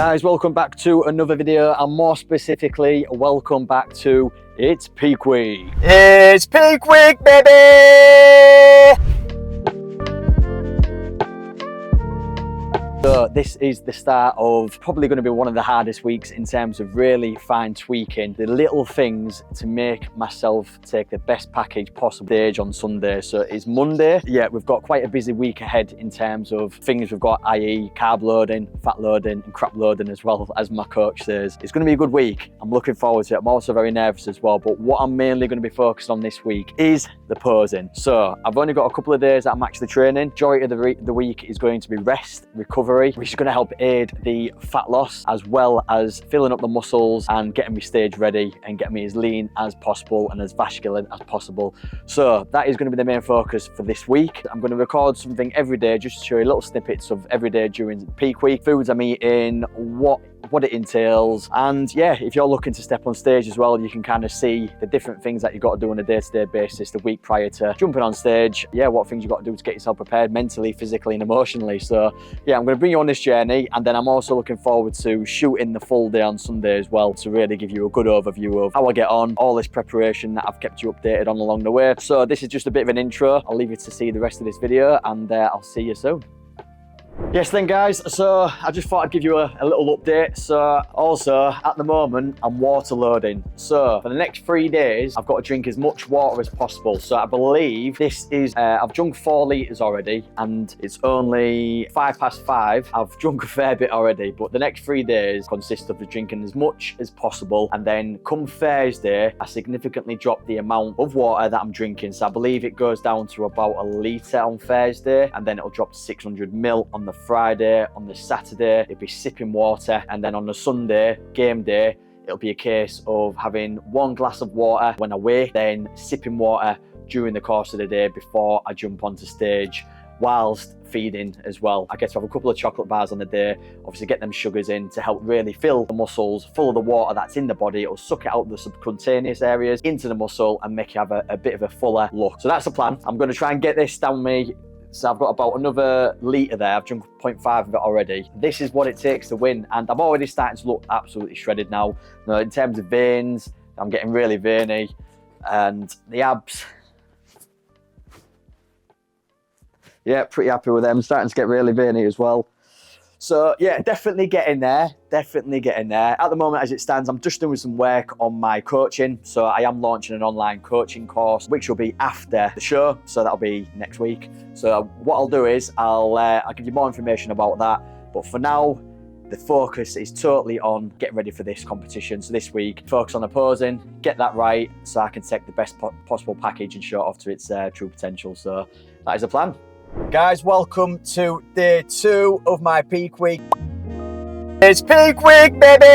Guys, welcome back to another video, and more specifically, welcome back to It's Peak Week. It's Peak Week, baby! So this is the start of probably going to be one of the hardest weeks in terms of really fine tweaking the little things to make myself take the best package possible stage on Sunday. So it's Monday. Yeah, we've got quite a busy week ahead in terms of things we've got, i.e. carb loading, fat loading and crap loading, as well as my coach says. It's going to be a good week. I'm looking forward to it. I'm also very nervous as well, but what I'm mainly going to be focused on this week is the posing. So I've only got a couple of days that I'm actually training. Majority of the week is going to be rest, recovery, which is going to help aid the fat loss as well as filling up the muscles and getting me stage ready and getting me as lean as possible and as vascular as possible. So that is going to be the main focus for this week. I'm going to record something every day just to show you little snippets of every day during peak week, foods I'm eating, what it entails, and yeah, if you're looking to step on stage as well, you can kind of see the different things that you've got to do on a day-to-day basis the week prior to jumping on stage. Yeah, what things you've got to do to get yourself prepared mentally, physically and emotionally. So yeah, I'm going to bring you on this journey, and then I'm also looking forward to shooting the full day on Sunday as well to really give you a good overview of how I get on, all this preparation that I've kept you updated on along the way. So this is just a bit of an intro. I'll leave you to see the rest of this video, and I'll see you soon. Yes then guys, so I just thought I'd give you a little update. So also at the moment I'm water loading. So for the next 3 days I've got to drink as much water as possible. So I believe this is, I've drunk 4 litres already and it's only 5:05. I've drunk a fair bit already, but the next 3 days consist of drinking as much as possible. And then come Thursday, I significantly drop the amount of water that I'm drinking. So I believe it goes down to about 1 litre on Thursday, and then it'll drop to 600 ml on the Friday. On the Saturday it'll be sipping water, and then on the Sunday game day it'll be a case of having 1 glass of water when I weigh, then sipping water during the course of the day before I jump onto stage, whilst feeding as well. I get to have a couple of chocolate bars on the day, obviously get them sugars in to help really fill the muscles full of the water that's in the body. It'll suck it out of the subcutaneous areas into the muscle and make you have a bit of a fuller look. So that's the plan. I'm going to try and get this down me. So I've got about another litre there. I've drunk 0.5 of it already. This is what it takes to win, and I'm already starting to look absolutely shredded now. You know, in terms of veins, I'm getting really veiny, and the abs, yeah, pretty happy with them. Starting to get really veiny as well. So yeah, definitely getting there, definitely getting there. At the moment as it stands, I'm just doing some work on my coaching. So I am launching an online coaching course, which will be after the show. So that'll be next week. So what I'll do is I'll give you more information about that. But for now, the focus is totally on getting ready for this competition. So this week, focus on the posing, get that right so I can take the best possible package and show it off to its true potential. So that is the plan. Guys, welcome to day 2 of my peak week. It's Peak Week, baby!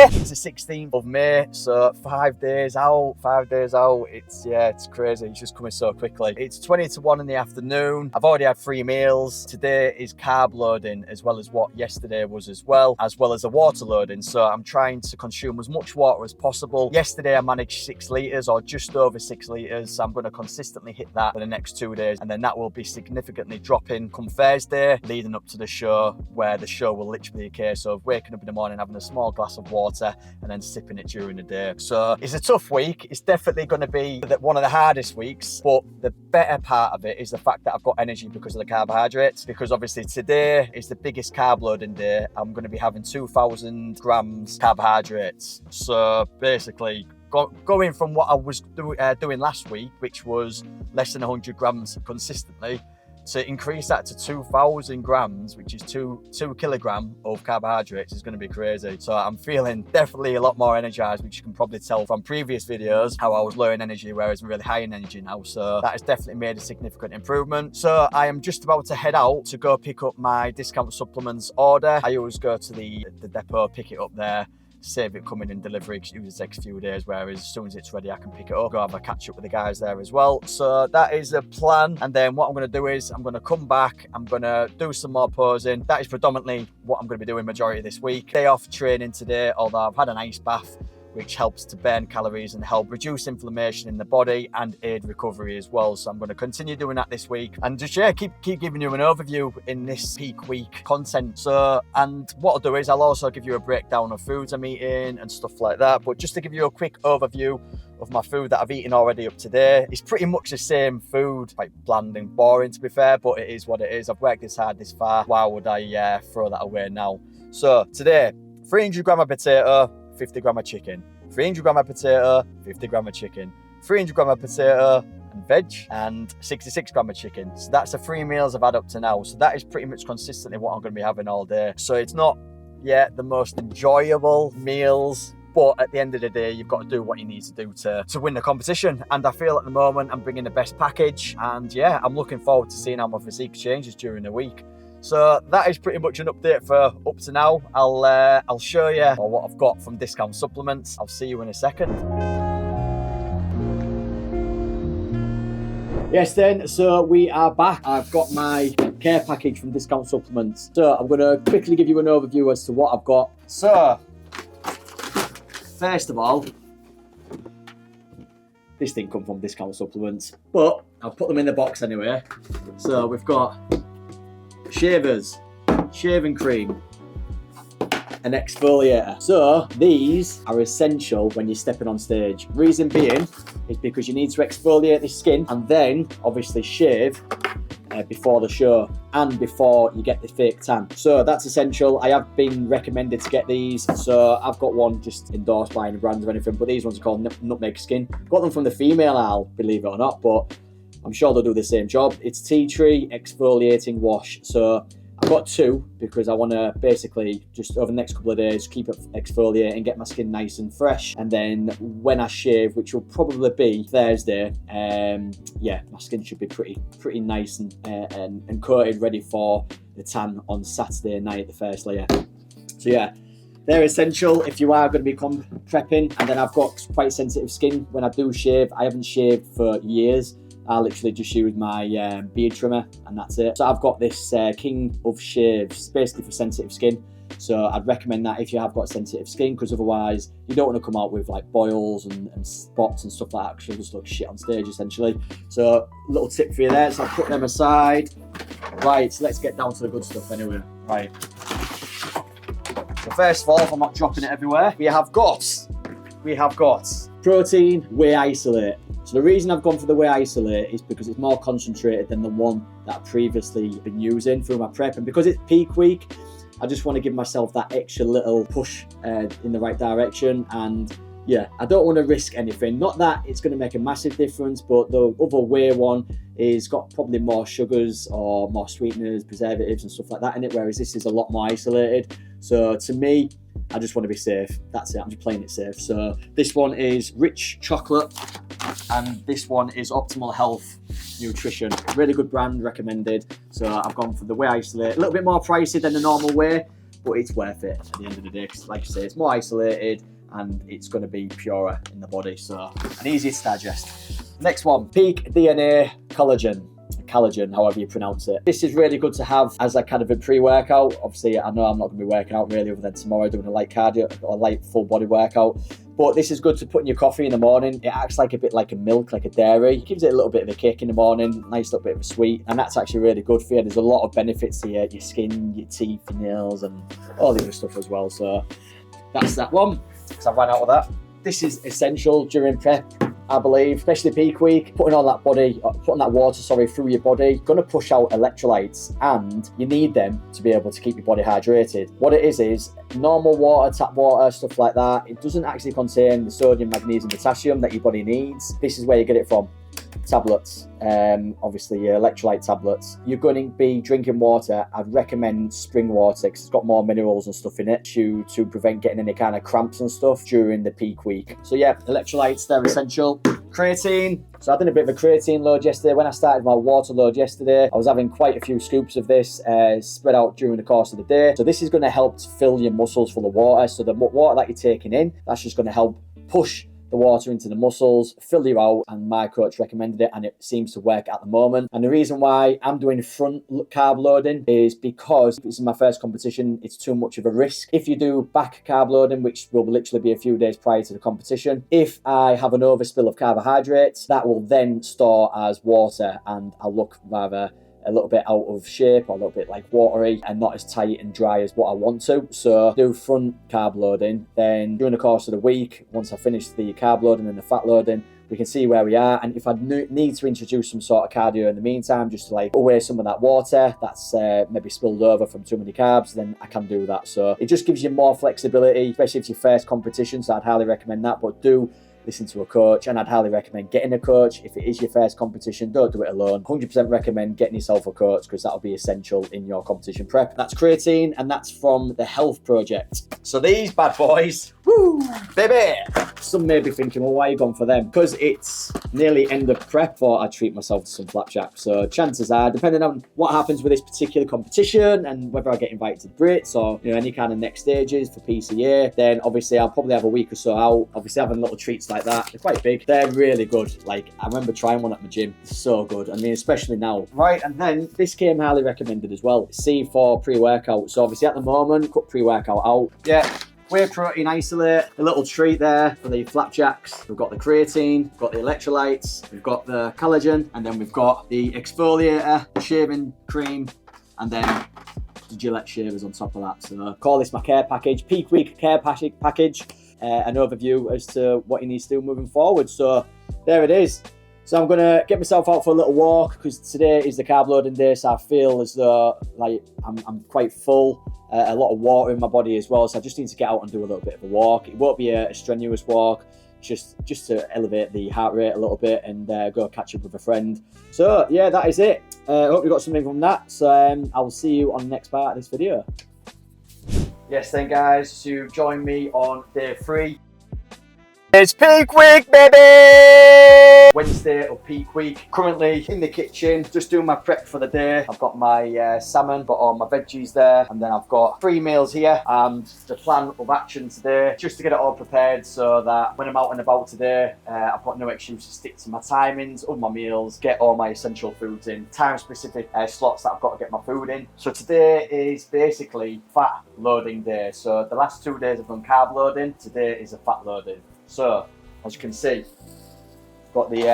It's the 16th of May, so 5 days out, 5 days out. It's crazy, it's just coming so quickly. It's 20 to 1 in the afternoon. I've already had 3 meals. Today is carb loading, as well as what yesterday was as well as the water loading. So I'm trying to consume as much water as possible. Yesterday I managed 6 litres or just over 6 litres. So I'm going to consistently hit that for the next 2 days. And then that will be significantly dropping come Thursday, leading up to the show, where the show will literally be a case of waking up in the morning, having a small glass of water and then sipping it during the day. So it's a tough week. It's definitely going to be one of the hardest weeks, but the better part of it is the fact that I've got energy because of the carbohydrates, because obviously today is the biggest carb loading day. I'm going to be having 2,000 grams carbohydrates. So basically going from what I was doing last week, which was less than 100 grams consistently, to increase that to 2,000 grams, which is 2 kilograms of carbohydrates, is going to be crazy. So I'm feeling definitely a lot more energized, which you can probably tell from previous videos how I was low in energy, whereas I'm really high in energy now. So that has definitely made a significant improvement. So I am just about to head out to go pick up my discount supplements order. I always go to the depot, pick it up there, save it coming in delivery, because it usually takes a few days, whereas as soon as it's ready I can pick it up, go have a catch up with the guys there as well. So that is a plan. And then what I'm going to do is I'm going to come back, I'm going to do some more posing. That is predominantly what I'm going to be doing majority of this week. Day off training today, although I've had an ice bath which helps to burn calories and help reduce inflammation in the body and aid recovery as well. So I'm going to continue doing that this week and just keep giving you an overview in this peak week content. So, and what I'll do is I'll also give you a breakdown of foods I'm eating and stuff like that. But just to give you a quick overview of my food that I've eaten already up to date, it's pretty much the same food, quite bland and boring to be fair, but it is what it is. I've worked this hard this far. Why would I throw that away now? So today, 300 gram of potato, 50 gram of chicken. 300 gram of potato, 50 gram of chicken. 300 gram of potato and veg, and 66 gram of chicken. So that's the 3 meals I've had up to now. So that is pretty much consistently what I'm going to be having all day. So it's not yet the most enjoyable meals, but at the end of the day, you've got to do what you need to do to win the competition. And I feel at the moment I'm bringing the best package. And yeah, I'm looking forward to seeing how my physique changes during the week. So that is pretty much an update for up to now. I'll show you what I've got from Discount Supplements. I'll see you in a second. Yes then, so we are back. I've got my care package from Discount Supplements. So I'm going to quickly give you an overview as to what I've got. So, first of all, this didn't come from Discount Supplements, but I'll put them in the box anyway. So we've got shavers, shaving cream, an exfoliator. So these are essential when you're stepping on stage. Reason being is because you need to exfoliate the skin and then obviously shave before the show and before you get the fake tan. So that's essential. I have been recommended to get these. So I've got one just endorsed by any brands or anything, but these ones are called Nutmeg Skin. Got them from the female aisle, believe it or not, but I'm sure they'll do the same job. It's tea tree exfoliating wash. So I've got two because I want to basically just over the next couple of days keep it exfoliating, get my skin nice and fresh, and then when I shave, which will probably be Thursday, yeah, my skin should be pretty nice and coated, ready for the tan on Saturday night, the first layer. So yeah, they're essential if you are going to be prepping. And then I've got quite sensitive skin when I do shave. I haven't shaved for years. I literally just use my beard trimmer and that's it. So I've got this King of Shaves, basically for sensitive skin. So I'd recommend that if you have got sensitive skin, because otherwise you don't want to come out with like boils and spots and stuff like that, because you'll just look shit on stage essentially. So little tip for you there. So I'll put them aside. Right, so let's get down to the good stuff anyway. Right. So first of all, if I'm not dropping it everywhere, we have got protein whey isolate. So the reason I've gone for the whey isolate is because it's more concentrated than the one that I've previously been using through my prep. And because it's peak week, I just want to give myself that extra little push in the right direction. And yeah, I don't want to risk anything. Not that it's going to make a massive difference, but the other whey one is got probably more sugars or more sweeteners, preservatives and stuff like that in it, whereas this is a lot more isolated. So to me, I just want to be safe. That's it. I'm just playing it safe. So this one is rich chocolate, and this one is Optimal Health Nutrition. Really good brand, recommended. So I've gone for the whey isolate. A little bit more pricey than the normal whey, but it's worth it at the end of the day. Because like I say, it's more isolated and it's going to be purer in the body, so and easier to digest. Next one, Peak DNA Collagen. Collagen, however you pronounce it. This is really good to have as a kind of a pre-workout. Obviously, I know I'm not going to be working out really other than tomorrow doing a light cardio or light full body workout. But this is good to put in your coffee in the morning. It acts like a bit like a milk, like a dairy. It gives it a little bit of a kick in the morning, nice little bit of a sweet, and that's actually really good for you. There's a lot of benefits to your skin, your teeth, your nails, and all the other stuff as well. So that's that one, because I ran out of that. This is essential during prep, I believe, especially peak week. Putting that water through your body, going to push out electrolytes, and you need them to be able to keep your body hydrated. What it is normal water, tap water, stuff like that. It doesn't actually contain the sodium, magnesium, potassium that your body needs. This is where you get it from. Tablets, obviously your electrolyte tablets. You're going to be drinking water. I'd recommend spring water because it's got more minerals and stuff in it to prevent getting any kind of cramps and stuff during the peak week. So yeah, electrolytes, they're essential. Creatine. So I did a bit of a creatine load yesterday. When I started my water load yesterday, I was having quite a few scoops of this spread out during the course of the day. So this is going to help to fill your muscles full of water. So the water that you're taking in, that's just going to help push the water into the muscles, fill you out, and my coach recommended it and it seems to work at the moment. And the reason why I'm doing front carb loading is because this is my first competition, it's too much of a risk. If you do back carb loading, which will literally be a few days prior to the competition, if I have an overspill of carbohydrates, that will then store as water and I'll look rather a little bit out of shape or a little bit like watery and not as tight and dry as what I want to. So do front carb loading, then during the course of the week, once I finish the carb loading and the fat loading, we can see where we are. And if I need to introduce some sort of cardio in the meantime, just to like away some of that water that's maybe spilled over from too many carbs, then I can do that. So it just gives you more flexibility, especially if it's your first competition. So I'd highly recommend that, but do listen to a coach, and I'd highly recommend getting a coach. If it is your first competition, don't do it alone. 100% recommend getting yourself a coach because that'll be essential in your competition prep. That's creatine, and that's from the Health Project. So these bad boys, woo, baby. Some may be thinking, well, why are you gone for them? Because it's nearly end of prep, thought I'd treat myself to some flapjack. So chances are, depending on what happens with this particular competition and whether I get invited to the Brits or any kind of next stages for PCA, then obviously I'll probably have a week or so out. Obviously having little treats like that, they're quite big. They're really good. Like I remember trying one at my gym. It's so good. I mean, especially now. Right, and then this came highly recommended as well. C4 pre-workout. So obviously at the moment, cut pre-workout out. Yeah. Whey protein isolate, a little treat there for the flapjacks. We've got the creatine, we've got the electrolytes, we've got the collagen, and then we've got the exfoliator, the shaving cream, and then the Gillette shavers on top of that. So call this my care package, peak week care package, an overview as to what you need to do moving forward. So there it is. So I'm gonna get myself out for a little walk because today is the carb loading day, so I feel as though like I'm quite full, a lot of water in my body as well, so I just need to get out and do a little bit of a walk. It won't be a strenuous walk, just to elevate the heart rate a little bit and go catch up with a friend. So yeah, that is it. I hope you got something from that. So I will see you on the next part of this video. Yes then guys, to join me on day 3. It's peak week, baby! Wednesday of peak week. Currently in the kitchen, just doing my prep for the day. I've got my salmon, got all my veggies there, and then I've got 3 meals here. And the plan of action today, just to get it all prepared so that when I'm out and about today, I've got no excuse to stick to my timings of my meals, get all my essential foods in, time-specific slots that I've got to get my food in. So today is basically fat loading day. So the last 2 days I've done carb loading, today is a fat loading. So, as you can see, got the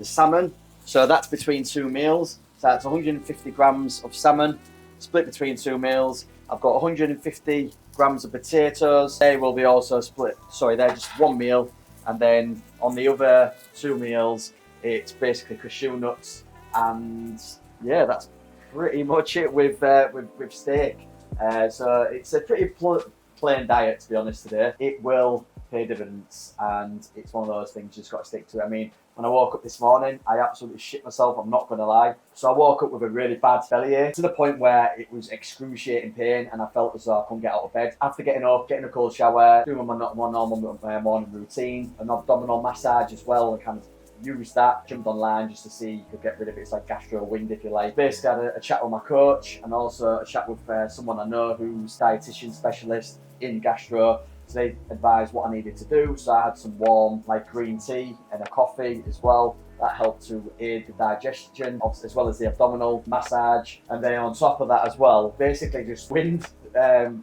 salmon. So that's between 2 meals. So that's 150 grams of salmon, split between 2 meals. I've got 150 grams of potatoes. They will be also split. Sorry, they're just 1 meal. And then on the other 2 meals, it's basically cashew nuts. And yeah, that's pretty much it with steak. So it's a pretty plain diet, to be honest, today. It will pay dividends, and it's one of those things you just got to stick to it. I mean, when I woke up this morning, I absolutely shit myself, I'm not going to lie. So I woke up with a really bad bellyache to the point where it was excruciating pain and I felt as though I couldn't get out of bed. After getting up, getting a cold shower, doing my normal morning routine, an abdominal massage as well, I kind of used that, jumped online just to see you could get rid of it. It's like gastro wind, if you like. Basically had a chat with my coach and also a chat with someone I know who's dietitian specialist in gastro. So they advised what I needed to do. So I had some warm like green tea and a coffee as well. That helped to aid the digestion as well as the abdominal massage. And then on top of that as well, basically just wind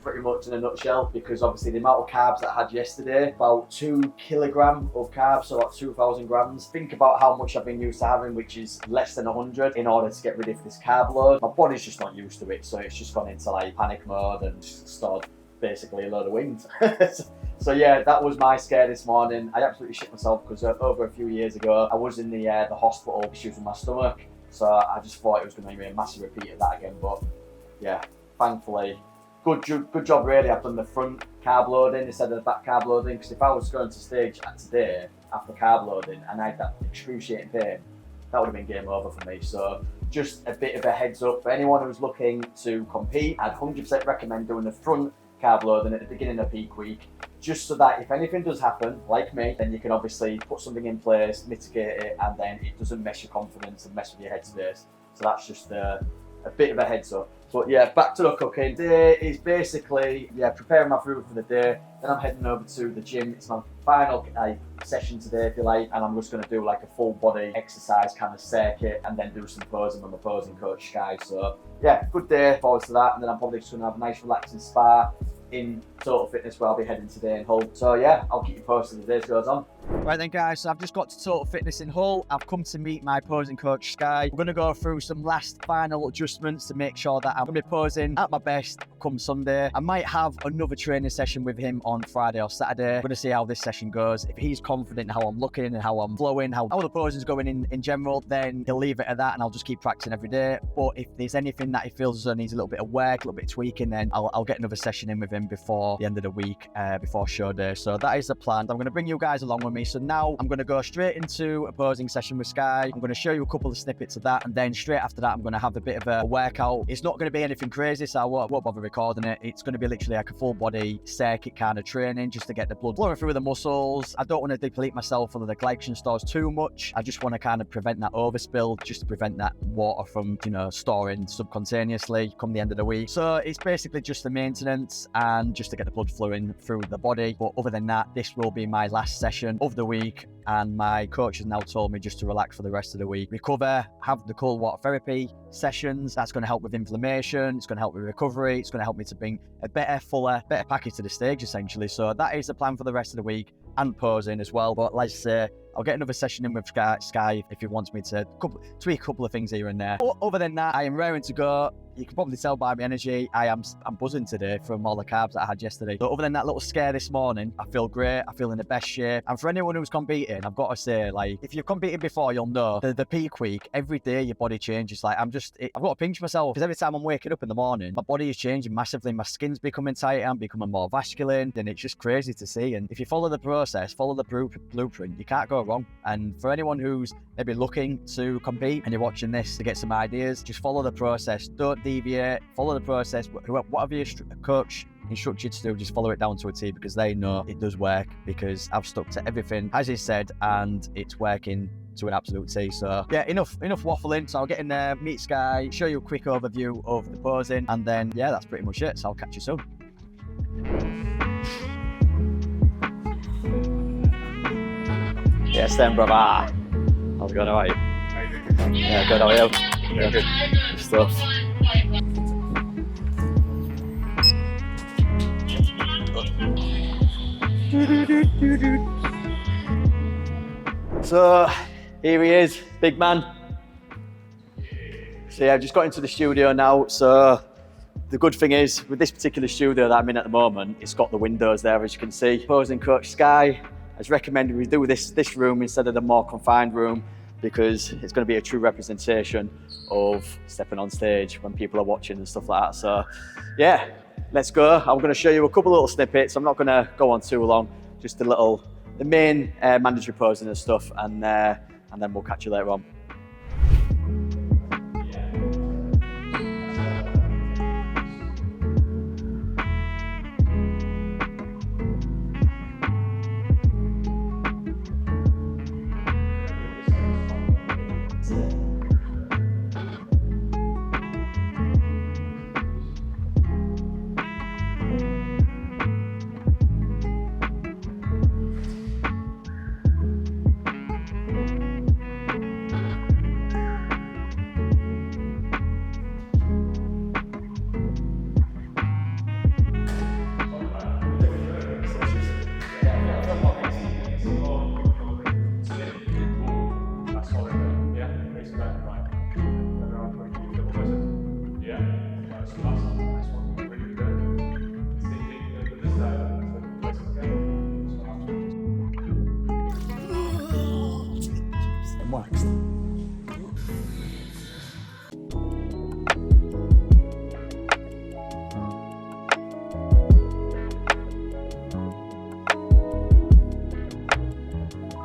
pretty much in a nutshell, because obviously the amount of carbs that I had yesterday, about 2 kilograms of carbs, so about 2,000 grams. Think about how much I've been used to having, which is less than 100 in order to get rid of this carb load. My body's just not used to it, so it's just gone into like panic mode and stored basically a load of wind. So yeah, that was my scare this morning. I absolutely shit myself because over a few years ago, I was in the hospital issues with my stomach. So I just thought it was going to be a massive repeat of that again. But yeah, thankfully, good job really. I've done the front carb loading instead of the back carb loading, because if I was going to stage today after carb loading and I had that excruciating pain, that would have been game over for me. So just a bit of a heads up for anyone who's looking to compete, I'd 100% recommend doing the front carb loading at the beginning of peak week, just so that if anything does happen, like me, then you can obviously put something in place, mitigate it, and then it doesn't mess your confidence and mess with your headspace. So that's just a bit of a heads up. But yeah, back to the cooking. Today is basically, preparing my food for the day. Then I'm heading over to the gym. It's my final session today, if you like, and I'm just going to do like a full body exercise kind of circuit and then do some posing with my posing coach, Sky. So yeah, good day, forward to that. And then I'm probably just going to have a nice relaxing spa in Total Fitness where I'll be heading today in Hull. So yeah, I'll keep you posted as the day goes on. Right then guys, so I've just got to Total Fitness in Hull. I've come to meet my posing coach Sky. We're going to go through some last final adjustments to make sure that I'm going to be posing at my best come Sunday. I might have another training session with him on Friday or Saturday. We're going to see how this session goes. If he's confident in how I'm looking and how I'm flowing, how the posing's going in general, then he'll leave it at that and I'll just keep practicing every day. But if there's anything that he feels as though needs a little bit of work, a little bit of tweaking, then I'll get another session in with him before the end of the week, before show day. So that is the plan. I'm going to bring you guys along with me. So now I'm going to go straight into a posing session with Sky. I'm going to show you a couple of snippets of that, and then straight after that I'm going to have a bit of a workout. It's not going to be anything crazy, so I won't bother recording it. It's going to be literally like a full body circuit kind of training just to get the blood flowing through the muscles. I don't want to deplete myself full of the glycogen stores too much. I just want to kind of prevent that overspill, just to prevent that water from, you know, storing subcutaneously come the end of the week. So it's basically just the maintenance and just to get the blood flowing through the body. But other than that, this will be my last session of the week, and my coach has now told me just to relax for the rest of the week, recover, have the cold water therapy sessions. That's going to help with inflammation, it's going to help with recovery, it's going to help me to bring a better package to the stage essentially. So that is the plan for the rest of the week, and posing as well. But like I say, I'll get another session in with Sky if he wants me to tweak a couple of things here and there. But other than that, I am raring to go. You can probably tell by my energy, I'm buzzing today from all the carbs that I had yesterday. So other than that little scare this morning, I feel great. I feel in the best shape. And for anyone who's competing, I've got to say, like, if you've competed before, you'll know the peak week, every day your body changes. Like, I've got to pinch myself because every time I'm waking up in the morning, my body is changing massively. My skin's becoming tighter, I'm becoming more vascular, and it's just crazy to see. And if you follow the process, follow the blueprint, you can't go wrong. And for anyone who's maybe looking to compete and you're watching this to get some ideas, just follow the process. Don't deviate. Follow the process. Whatever your coach instructs you to do, just follow it down to a T, because they know it does work, because I've stuck to everything as he said and it's working to an absolute T. So yeah, enough waffling. So I'll get in there, meet Sky, show you a quick overview of the posing, and then yeah, that's pretty much it. So I'll catch you soon. Yes then, brother. How's it going? How are you? Yeah, good. How are you? Yeah, good. Good stuff. So here he is, big man. So yeah, I've just got into the studio now. So the good thing is, with this particular studio that I'm in at the moment, it's got the windows there, as you can see. Posing coach Sky has recommended we do this room instead of the more confined room, because it's going to be a true representation of stepping on stage when people are watching and stuff like that. So yeah, let's go. I'm going to show you a couple of little snippets. I'm not going to go on too long, just the main mandatory posing and stuff, and then we'll catch you later on. Waxed.